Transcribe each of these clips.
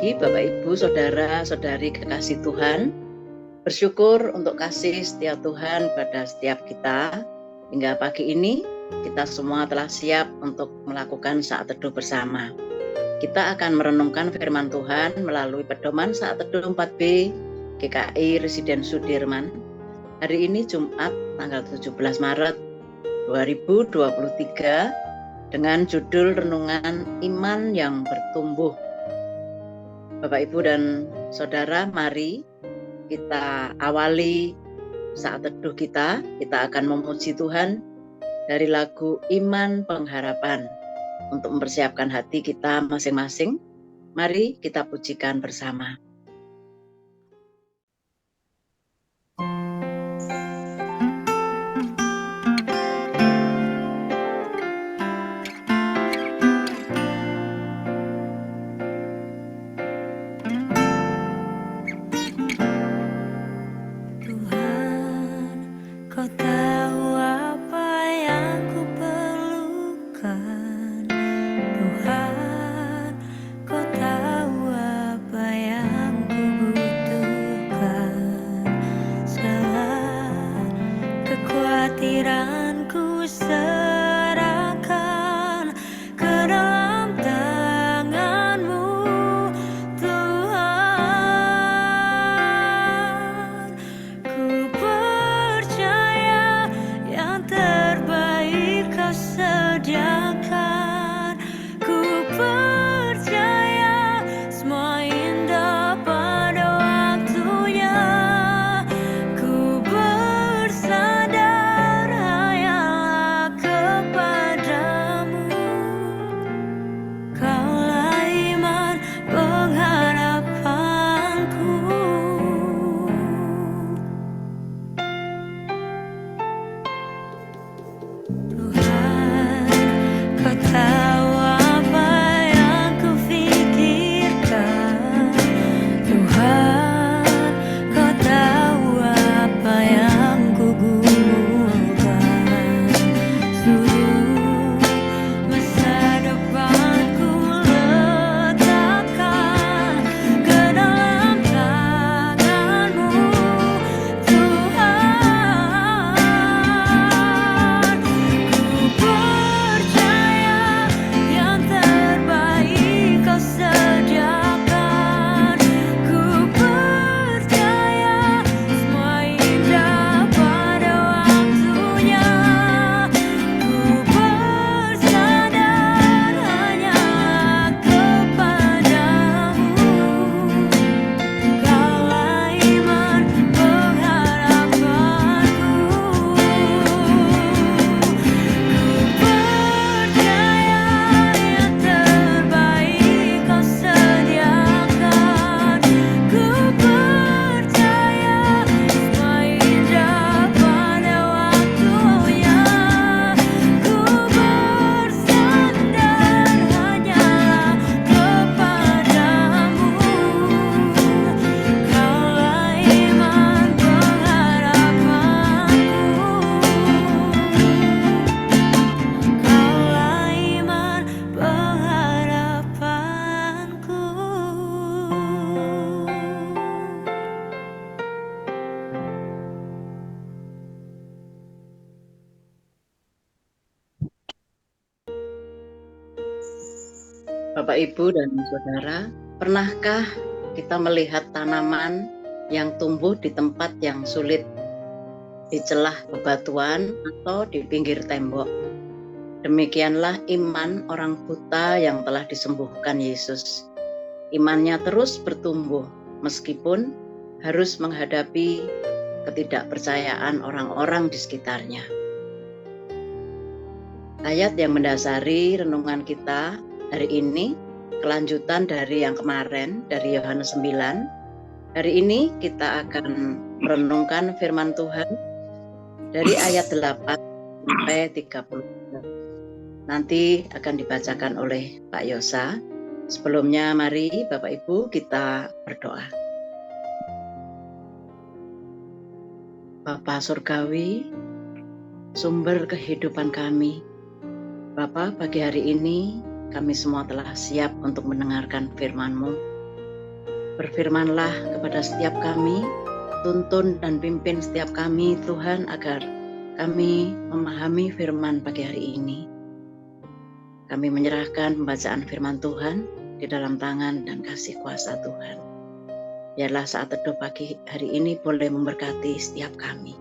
pagi Bapak Ibu, Saudara-saudari kekasih Tuhan. Bersyukur untuk kasih setia Tuhan pada setiap kita. Hingga pagi ini kita semua telah siap untuk melakukan saat teduh bersama. Kita akan merenungkan firman Tuhan melalui pedoman saat teduh 4B GKI Residen Sudirman. Hari ini Jumat tanggal 17 Maret 2023 dengan judul Renungan Iman yang Bertumbuh. Bapak, Ibu, dan Saudara, mari kita awali saat teduh kita. Kita akan memuji Tuhan dari lagu Iman Pengharapan untuk mempersiapkan hati kita masing-masing. Mari kita pujikan bersama. Bapak, Ibu, dan Saudara, pernahkah kita melihat tanaman yang tumbuh di tempat yang sulit, di celah bebatuan atau di pinggir tembok? Demikianlah iman orang buta yang telah disembuhkan Yesus. Imannya terus bertumbuh meskipun harus menghadapi ketidakpercayaan orang-orang di sekitarnya. Ayat yang mendasari renungan kita hari ini kelanjutan dari yang kemarin, dari Yohanes 9. Hari ini kita akan merenungkan firman Tuhan dari ayat 8 sampai 30. Nanti akan dibacakan oleh Pak Yosa. Sebelumnya mari Bapak Ibu kita berdoa. Bapa Surgawi, sumber kehidupan kami, Bapa, pagi hari ini kami semua telah siap untuk mendengarkan firman-Mu. Berfirmanlah kepada setiap kami, tuntun dan pimpin setiap kami Tuhan agar kami memahami firman pagi hari ini. Kami menyerahkan pembacaan firman Tuhan di dalam tangan dan kasih kuasa Tuhan. Biarlah saat teduh pagi hari ini boleh memberkati setiap kami.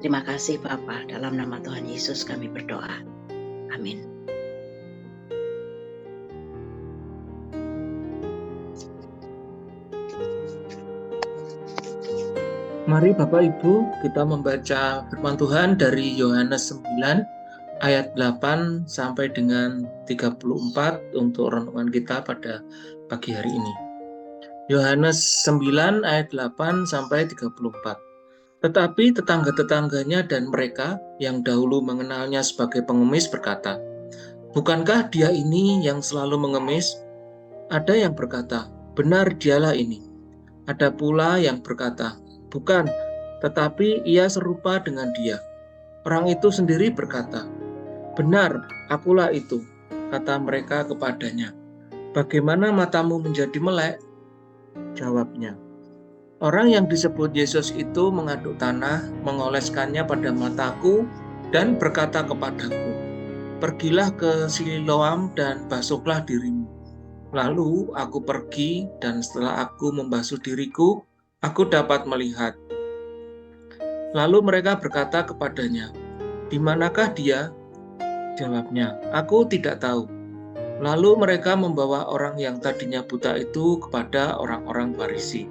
Terima kasih Bapa, dalam nama Tuhan Yesus kami berdoa. Amin. Mari Bapak Ibu kita membaca firman Tuhan dari Yohanes 9 ayat 8 sampai dengan 34 untuk renungan kita pada pagi hari ini. Yohanes 9 ayat 8 sampai 34. Tetapi tetangga-tetangganya dan mereka yang dahulu mengenalnya sebagai pengemis berkata, "Bukankah dia ini yang selalu mengemis?" Ada yang berkata, "Benar, dialah ini." Ada pula yang berkata, "Bukan, tetapi ia serupa dengan dia." Orang itu sendiri berkata, "Benar, akulah itu." Kata mereka kepadanya, "Bagaimana matamu menjadi melek?" Jawabnya, "Orang yang disebut Yesus itu mengaduk tanah, mengoleskannya pada mataku, dan berkata kepadaku, 'Pergilah ke Siloam dan basuhlah dirimu.' Lalu aku pergi, dan setelah aku membasuh diriku, aku dapat melihat." Lalu mereka berkata kepadanya, "Di manakah dia?" Jawabnya, "Aku tidak tahu." Lalu mereka membawa orang yang tadinya buta itu kepada orang-orang Farisi.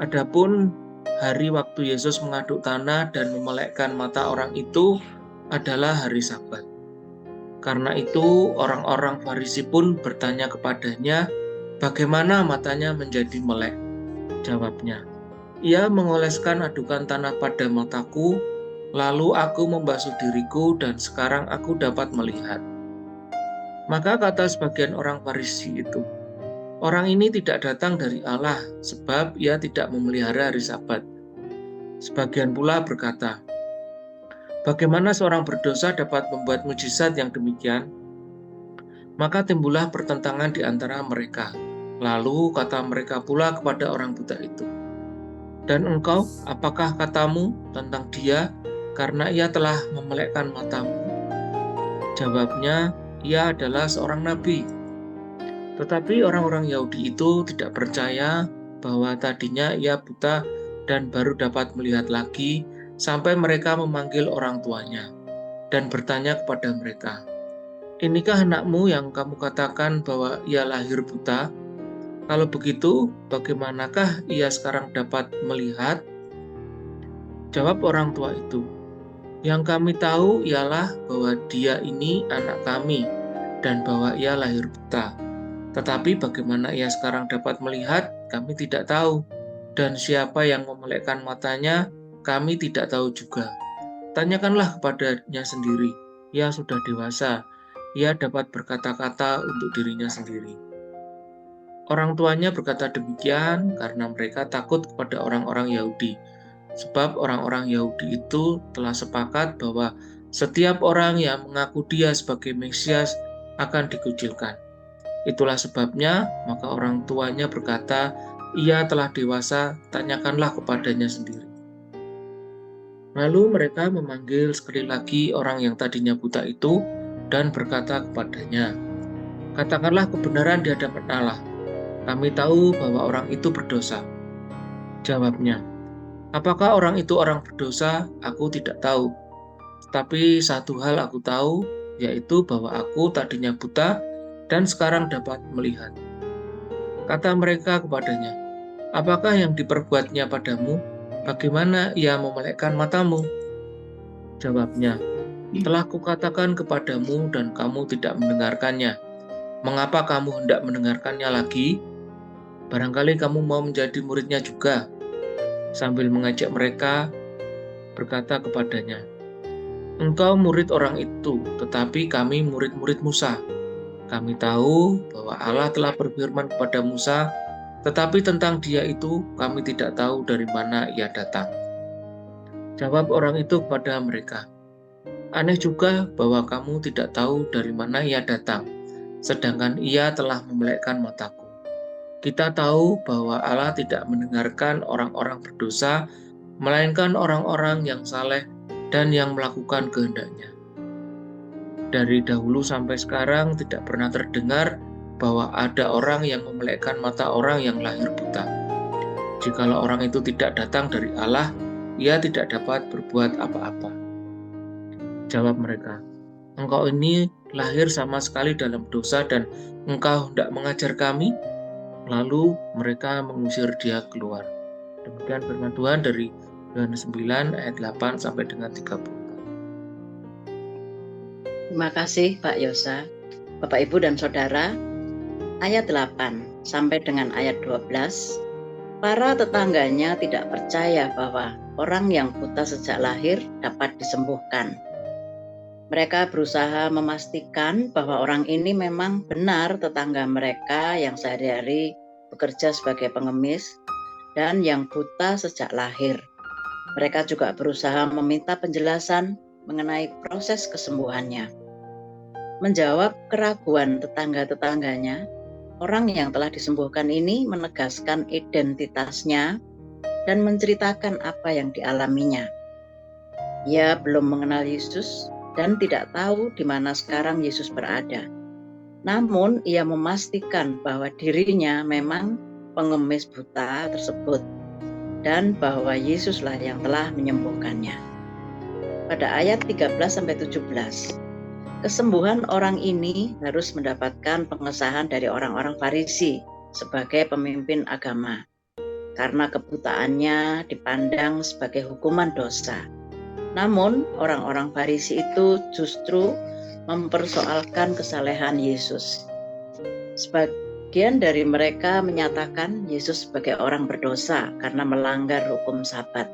Adapun hari waktu Yesus mengaduk tanah dan memelekkan mata orang itu adalah hari Sabat. Karena itu orang-orang Farisi pun bertanya kepadanya, "Bagaimana matanya menjadi melek?" Jawabnya, "Ia mengoleskan adukan tanah pada mataku, lalu aku membasuh diriku dan sekarang aku dapat melihat." Maka kata sebagian orang Farisi itu, "Orang ini tidak datang dari Allah, sebab ia tidak memelihara hari Sabat." Sebagian pula berkata, "Bagaimana seorang berdosa dapat membuat mujizat yang demikian?" Maka timbullah pertentangan di antara mereka. Lalu kata mereka pula kepada orang buta itu, "Dan engkau, apakah katamu tentang dia, karena ia telah memelekkan matamu?" Jawabnya, "Ia adalah seorang nabi." Tetapi orang-orang Yahudi itu tidak percaya bahwa tadinya ia buta dan baru dapat melihat lagi, sampai mereka memanggil orang tuanya dan bertanya kepada mereka, "Inikah anakmu yang kamu katakan bahwa ia lahir buta? Kalau begitu, bagaimanakah ia sekarang dapat melihat?" Jawab orang tua itu, "Yang kami tahu ialah bahwa dia ini anak kami dan bahwa ia lahir buta. Tetapi bagaimana ia sekarang dapat melihat, kami tidak tahu. Dan siapa yang memelekkan matanya, kami tidak tahu juga. Tanyakanlah kepadanya sendiri. Ia sudah dewasa. Ia dapat berkata-kata untuk dirinya sendiri." Orang tuanya berkata demikian karena mereka takut kepada orang-orang Yahudi. Sebab orang-orang Yahudi itu telah sepakat bahwa setiap orang yang mengaku dia sebagai Mesias akan dikucilkan. Itulah sebabnya, maka orang tuanya berkata, "Ia telah dewasa, tanyakanlah kepadanya sendiri." Lalu mereka memanggil sekali lagi orang yang tadinya buta itu dan berkata kepadanya, "Katakanlah kebenaran di hadapan Allah. Kami tahu bahwa orang itu berdosa." Jawabnya, "Apakah orang itu orang berdosa? Aku tidak tahu. Tapi satu hal aku tahu, yaitu bahwa aku tadinya buta dan sekarang dapat melihat." Kata mereka kepadanya, "Apakah yang diperbuatnya padamu? Bagaimana ia memelekkan matamu?" Jawabnya, "Telah kukatakan kepadamu dan kamu tidak mendengarkannya. Mengapa kamu hendak mendengarkannya lagi? Barangkali kamu mau menjadi muridnya juga." Sambil mengajak mereka, berkata kepadanya, "Engkau murid orang itu, tetapi kami murid-murid Musa. Kami tahu bahwa Allah telah berfirman kepada Musa, tetapi tentang dia itu kami tidak tahu dari mana ia datang." Jawab orang itu kepada mereka, "Aneh juga bahwa kamu tidak tahu dari mana ia datang, sedangkan ia telah memelekkan mataku. Kita tahu bahwa Allah tidak mendengarkan orang-orang berdosa, melainkan orang-orang yang saleh dan yang melakukan kehendak-Nya. Dari dahulu sampai sekarang tidak pernah terdengar bahwa ada orang yang memelekkan mata orang yang lahir buta. Jikalau orang itu tidak datang dari Allah, ia tidak dapat berbuat apa-apa. Jawab mereka, "Engkau ini lahir sama sekali dalam dosa dan engkau hendak mengajar kami?" Lalu mereka mengusir dia keluar. Demikian firman Tuhan dari Yohanes 9 ayat 8 sampai dengan 30. Terima kasih Pak Yosa. Bapak, Ibu, dan Saudara, ayat 8 sampai dengan ayat 12, para tetangganya tidak percaya bahwa orang yang buta sejak lahir dapat disembuhkan. Mereka berusaha memastikan bahwa orang ini memang benar tetangga mereka yang sehari-hari bekerja sebagai pengemis dan yang buta sejak lahir. Mereka juga berusaha meminta penjelasan mengenai proses kesembuhannya. Menjawab keraguan tetangga-tetangganya, orang yang telah disembuhkan ini menegaskan identitasnya dan menceritakan apa yang dialaminya. Ia belum mengenal Yesus dan tidak tahu di mana sekarang Yesus berada. Namun ia memastikan bahwa dirinya memang pengemis buta tersebut dan bahwa Yesuslah yang telah menyembuhkannya. Pada ayat 13-17, kesembuhan orang ini harus mendapatkan pengesahan dari orang-orang Farisi sebagai pemimpin agama, karena kebutaannya dipandang sebagai hukuman dosa. Namun orang-orang Farisi itu justru mempersoalkan kesalehan Yesus. Sebagian dari mereka menyatakan Yesus sebagai orang berdosa karena melanggar hukum Sabat.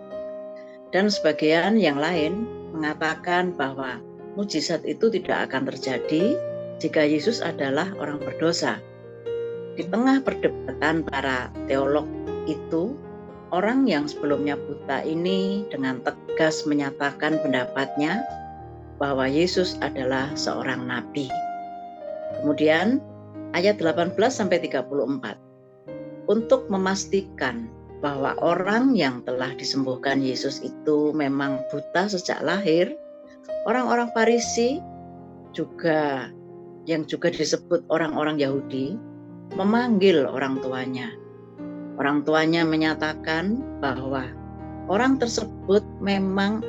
Dan sebagian yang lain mengatakan bahwa mujizat itu tidak akan terjadi jika Yesus adalah orang berdosa. Di tengah perdebatan para teolog itu, orang yang sebelumnya buta ini dengan tegas menyatakan pendapatnya bahwa Yesus adalah seorang nabi. Kemudian ayat 18-34. Untuk memastikan bahwa orang yang telah disembuhkan Yesus itu memang buta sejak lahir, orang-orang Farisi yang juga disebut orang-orang Yahudi memanggil orang tuanya. Orang tuanya menyatakan bahwa orang tersebut memang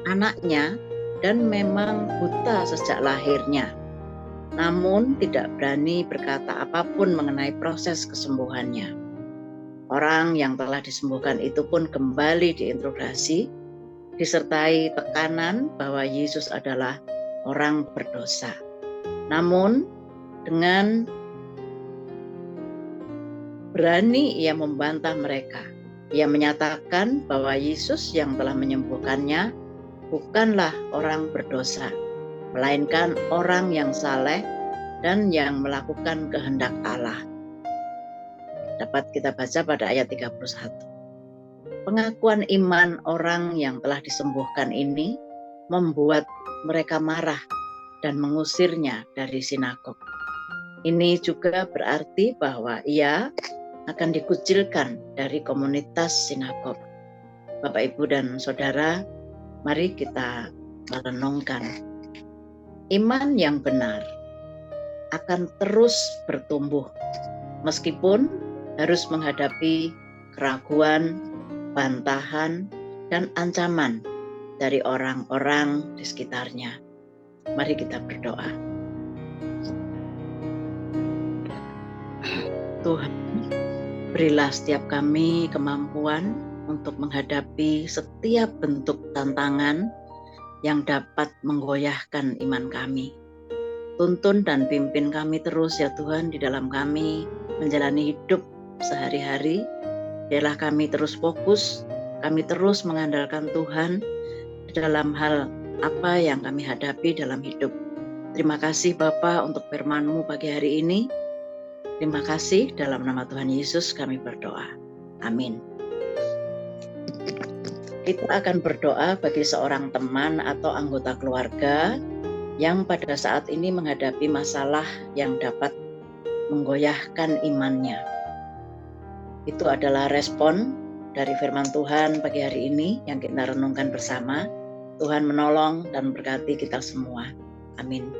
anaknya dan memang buta sejak lahirnya, namun tidak berani berkata apapun mengenai proses kesembuhannya. Orang yang telah disembuhkan itu pun kembali diinterogasi, disertai tekanan bahwa Yesus adalah orang berdosa. Namun dengan berani ia membantah mereka. Ia menyatakan bahwa Yesus yang telah menyembuhkannya bukanlah orang berdosa, melainkan orang yang saleh dan yang melakukan kehendak Allah. Dapat kita baca pada ayat 31. Pengakuan iman orang yang telah disembuhkan ini membuat mereka marah dan mengusirnya dari sinagog. Ini juga berarti bahwa ia akan dikucilkan dari komunitas sinagog. Bapak, Ibu, dan Saudara, mari kita merenungkan. Iman yang benar akan terus bertumbuh meskipun harus menghadapi keraguan, bantahan, dan ancaman dari orang-orang di sekitarnya. Mari kita berdoa. Tuhan, berilah setiap kami kemampuan untuk menghadapi setiap bentuk tantangan yang dapat menggoyahkan iman kami. Tuntun dan pimpin kami terus ya Tuhan di dalam kami menjalani hidup sehari-hari. Biarlah kami terus fokus, kami terus mengandalkan Tuhan dalam hal apa yang kami hadapi dalam hidup. Terima kasih Bapa untuk firman-Mu pagi hari ini. Terima kasih, dalam nama Tuhan Yesus kami berdoa. Amin. Kita akan berdoa bagi seorang teman atau anggota keluarga yang pada saat ini menghadapi masalah yang dapat menggoyahkan imannya. Itu adalah respon dari firman Tuhan pagi hari ini yang kita renungkan bersama. Tuhan menolong dan berkati kita semua. Amin.